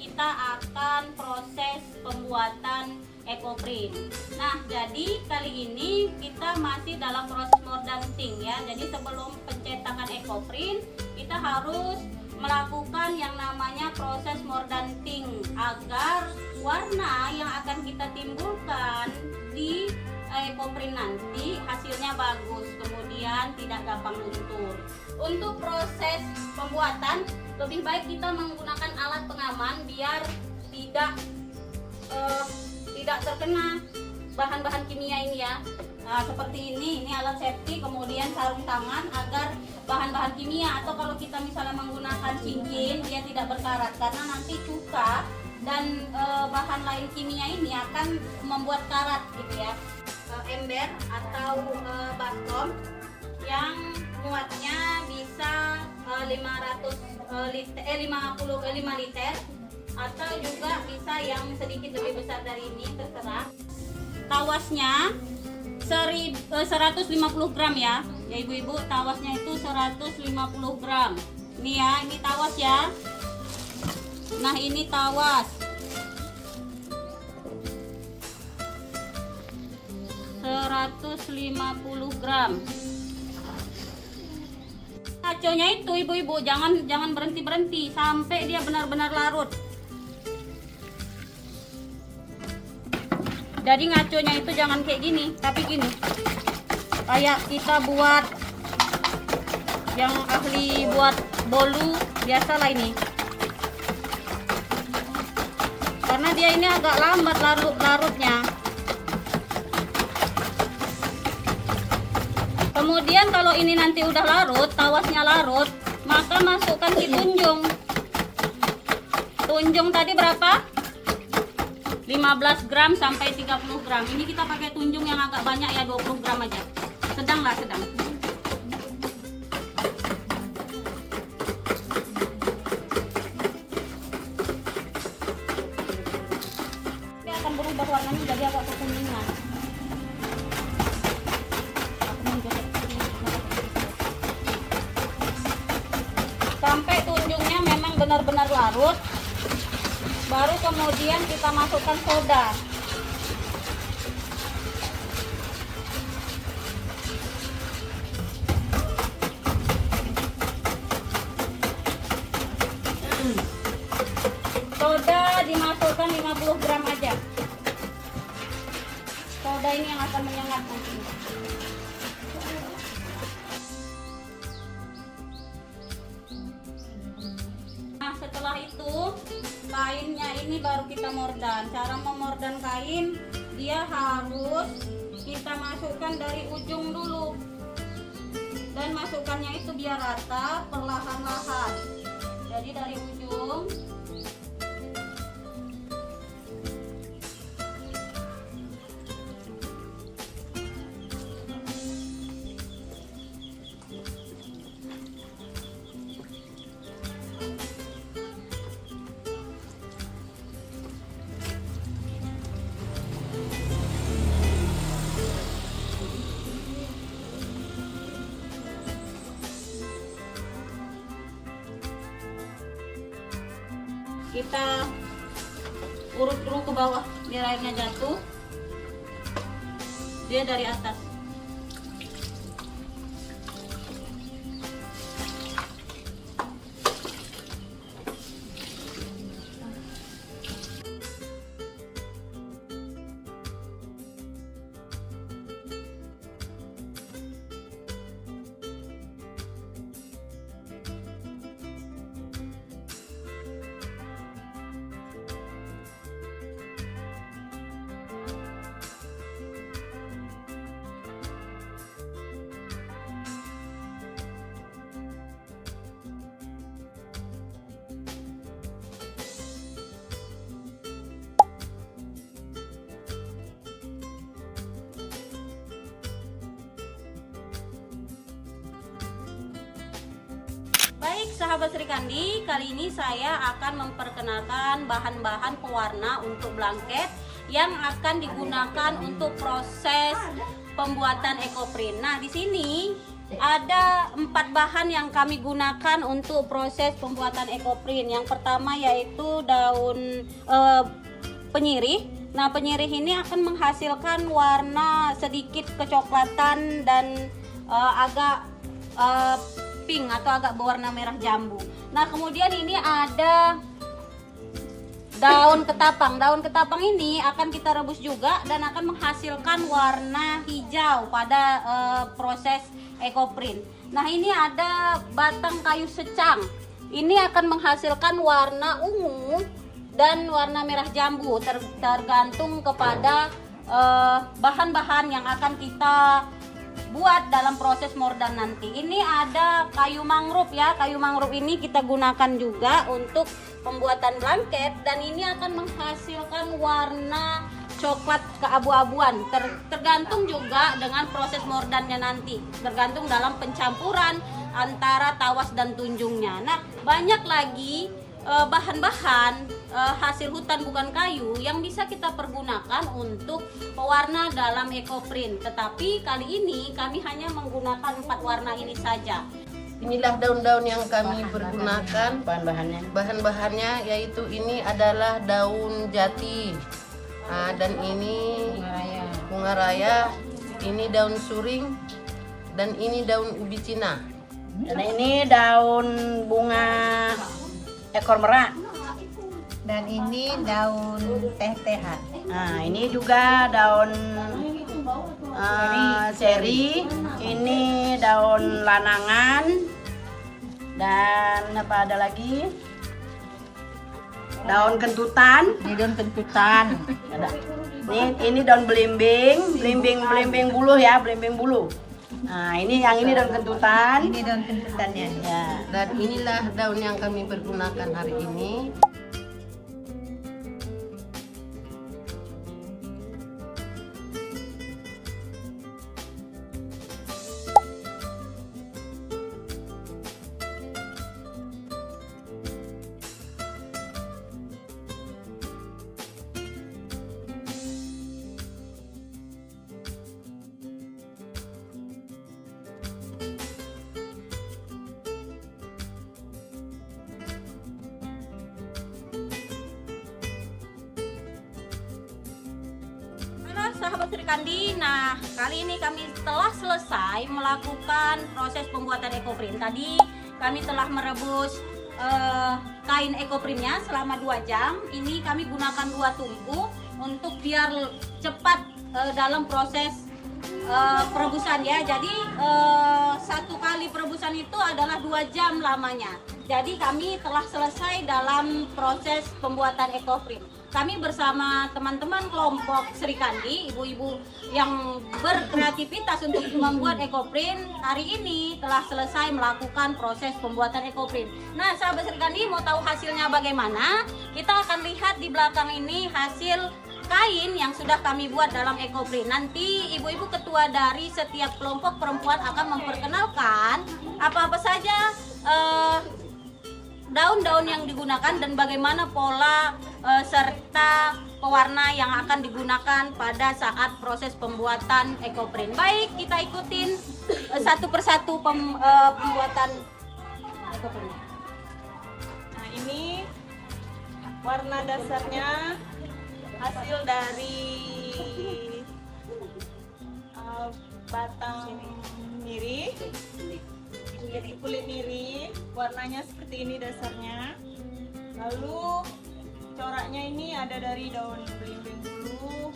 Kita akan proses pembuatan ekoprint. Nah, jadi kali ini kita masih dalam proses mordanting ya. Jadi sebelum pencetakan ekoprint, kita harus melakukan yang namanya proses mordanting agar warna yang akan kita timbulkan di ekoprint nanti hasilnya bagus, kemudian tidak gampang luntur. Untuk proses pembuatan lebih baik kita menggunakan alat pengaman biar tidak terkena bahan-bahan kimia ini ya. Nah, seperti ini alat safety, kemudian sarung tangan agar bahan-bahan kimia, atau kalau kita misalnya menggunakan cincin dia tidak berkarat karena nanti cuka dan bahan lain kimia ini akan membuat karat gitu ya. Ember atau baskom yang muatnya bisa 55 liter atau juga bisa yang sedikit lebih besar dari ini, terserah. Tawasnya 150 gram ya ibu-ibu, tawasnya itu 150 gram. Ini ya, ini tawas ya. Nah, ini tawas 150 gram. Ngaconya itu ibu-ibu jangan berhenti sampai dia benar-benar larut. Jadi ngaconya itu jangan kayak gini, tapi gini. Kayak kita buat yang ahli buat bolu biasalah ini. Karena dia ini agak lambat larutnya. Kemudian kalau ini nanti udah larut, tawasnya larut, maka masukkan si tunjung. Tunjung tadi berapa? 15 gram sampai 30 gram. Ini kita pakai tunjung yang agak banyak ya, 20 gram aja. Sedang. Dia akan berubah warnanya jadi agak kekuningan. Sampai tunjungnya memang benar-benar larut, baru kemudian kita masukkan soda. Soda dimasukkan 50 gram aja. Soda ini yang akan menyengat nanti. Setelah itu kainnya ini baru kita mordan. Cara memordan kain, dia harus kita masukkan dari ujung dulu, dan masukkannya itu biar rata perlahan-lahan. Jadi dari ujung kita urut dulu ke bawah biar airnya jatuh. Dia dari atas. Baik sahabat Sri Kandi, kali ini saya akan memperkenalkan bahan-bahan pewarna untuk blanket yang akan digunakan untuk proses pembuatan ekoprint. Nah, di sini ada 4 bahan yang kami gunakan untuk proses pembuatan ekoprint. Yang pertama yaitu daun penyirih. Nah, penyirih ini akan menghasilkan warna sedikit kecoklatan dan agak pink atau agak berwarna merah jambu. Nah, kemudian ini ada daun ketapang. Daun ketapang ini akan kita rebus juga dan akan menghasilkan warna hijau pada proses ekoprint. Nah, ini ada batang kayu secang. Ini akan menghasilkan warna ungu dan warna merah jambu tergantung kepada bahan-bahan yang akan kita buat dalam proses mordan nanti. Ini ada kayu mangrove ya. Kayu mangrove ini kita gunakan juga untuk pembuatan blanket dan ini akan menghasilkan warna coklat keabu-abuan. Tergantung juga dengan proses mordannya nanti. Tergantung dalam pencampuran antara tawas dan tunjungnya. Nah, banyak lagi bahan-bahan hasil hutan bukan kayu yang bisa kita pergunakan untuk pewarna dalam ekoprint. Tetapi kali ini kami hanya menggunakan 4 warna ini saja. Inilah daun-daun yang kami pergunakan. Bahan-bahannya yaitu ini adalah daun jati. Nah, dan ini bunga raya, ini daun suring, dan ini daun ubi Cina. Dan ini daun bunga ekor merak. Dan ini daun teh-tehan. Nah, ini juga daun seri. Ini daun lanangan. Dan apa ada lagi? Daun kentutan. Ini daun kentutan. Ada. Ini daun belimbing buluh ya, belimbing buluh. Nah, ini yang ini daun kentutan. Ini daun kentutannya. Ya. Dan inilah daun yang kami pergunakan hari ini. Sahabat Sri Kandi, nah kali ini kami telah selesai melakukan proses pembuatan ekoprint. Tadi kami telah merebus kain ekoprintnya selama 2 jam. Ini kami gunakan 2 tungku untuk biar cepat dalam proses perebusan ya. Jadi 1 kali perebusan itu adalah 2 jam lamanya. Jadi kami telah selesai dalam proses pembuatan ekoprint. Kami bersama teman-teman kelompok Sri Kandi, ibu-ibu yang berkreativitas untuk membuat ekoprint, hari ini telah selesai melakukan proses pembuatan ekoprint. Nah, sahabat Sri Kandi mau tahu hasilnya bagaimana? Kita akan lihat di belakang ini hasil kain yang sudah kami buat dalam ekoprint. Nanti ibu-ibu ketua dari setiap kelompok perempuan akan memperkenalkan apa-apa saja daun-daun yang digunakan dan bagaimana pola serta pewarna yang akan digunakan pada saat proses pembuatan ekoprint. Baik, kita ikutin satu persatu pembuatan ekoprint. Nah, ini warna dasarnya hasil dari batang niri, kulit niri, warnanya seperti ini dasarnya. Lalu coraknya ini ada dari daun belimbing bulu,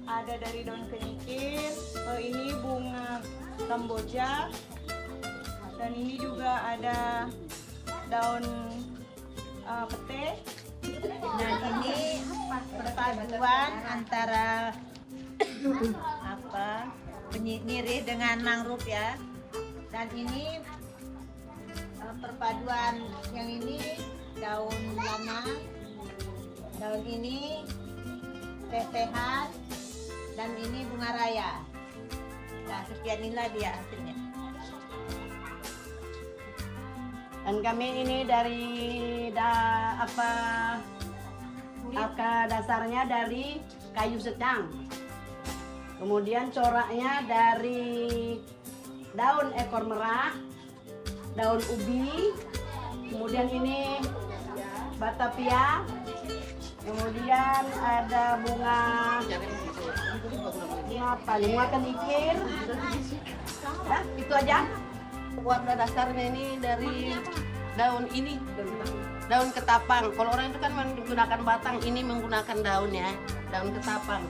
ada dari daun kenikir, ini bunga kamboja, dan ini juga ada daun pete. Nah, ini perpaduan antara penyirih dengan mangrove ya. Dan ini perpaduan yang ini daun lama, daun ini teh-tehan, dan ini bunga raya. Nah, sekian inilah dia hasilnya. Dan kami ini dari dasarnya dari kayu secang. Kemudian coraknya dari daun ekor merah, daun ubi, kemudian ini batavia, kemudian ada bunga apa? Bunga kenikir. Ya, itu aja. Warna dasarnya ini dari daun ini, daun ketapang. Kalau orang itu kan menggunakan batang, ini menggunakan daun ya, daun ketapang.